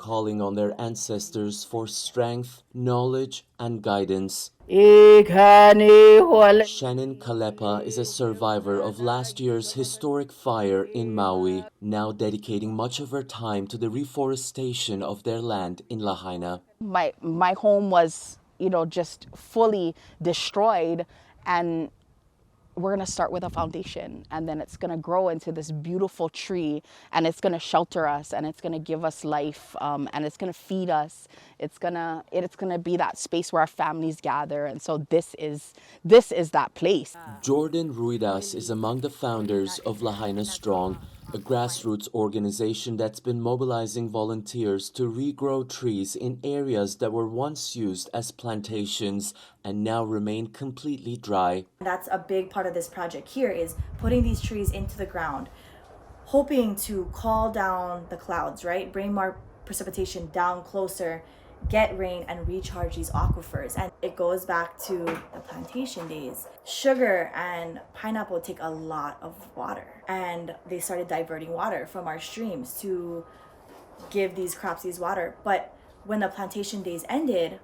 calling on their ancestors for strength, knowledge, and guidance. Shannon Kalepa is a survivor of last year's historic fire in Maui, now dedicating much of her time to the reforestation of their land in Lahaina. My home was, just fully destroyed, and we're going to start with a foundation, and then it's going to grow into this beautiful tree, and it's going to shelter us, and it's going to give us life, and it's going to feed us. It's going to be that space where our families gather, and so this is that place. Jordan Ruidas is among the founders of Lahaina Strong, a grassroots organization that's been mobilizing volunteers to regrow trees in areas that were once used as plantations and now remain completely dry. That's a big part of this project here, is putting these trees into the ground, hoping to call down the clouds, right? Bring more precipitation down closer, get rain, and recharge these aquifers. And it goes back to the plantation days. Sugar and pineapple take a lot of water, and they started diverting water from our streams to give these crops these water. But when the plantation days ended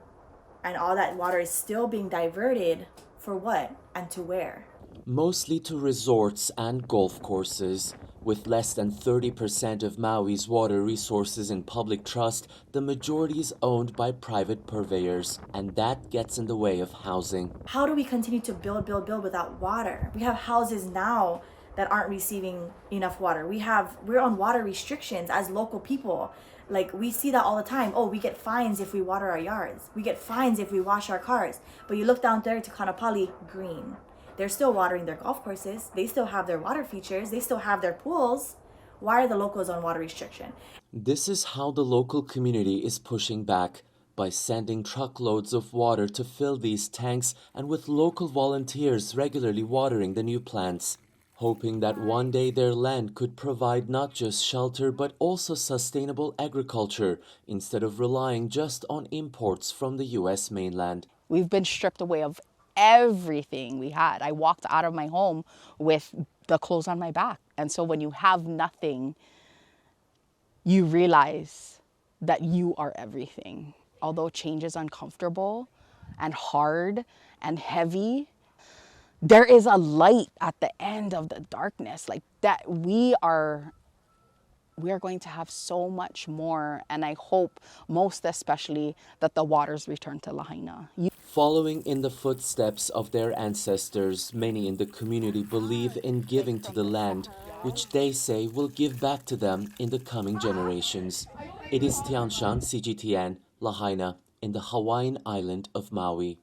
and all that water is still being diverted, for what and to where? Mostly to resorts and golf courses. With less than 30% of Maui's water resources in public trust, the majority is owned by private purveyors, and that gets in the way of housing. How do we continue to build without water? We have houses now that aren't receiving enough water. We're on water restrictions as local people. Like, we see that all the time. Oh, we get fines if we water our yards. We get fines if we wash our cars. But you look down there to Kanapali, green. They're still watering their golf courses. They still have their water features. They still have their pools. Why are the locals on water restriction? This is how the local community is pushing back, by sending truckloads of water to fill these tanks, and with local volunteers regularly watering the new plants, hoping that one day their land could provide not just shelter but also sustainable agriculture instead of relying just on imports from the U.S. mainland. We've been stripped away of everything we had. I walked out of my home with the clothes on my back. And so when you have nothing, you realize that you are everything. Although change is uncomfortable and hard and heavy, there is a light at the end of the darkness. Like that, we are going to have so much more, and I hope most especially that the waters return to Lahaina. Following in the footsteps of their ancestors, many in the community believe in giving to the land, which they say will give back to them in the coming generations. It is Tiyansan, CGTN, Lahaina, in the Hawaiian island of Maui.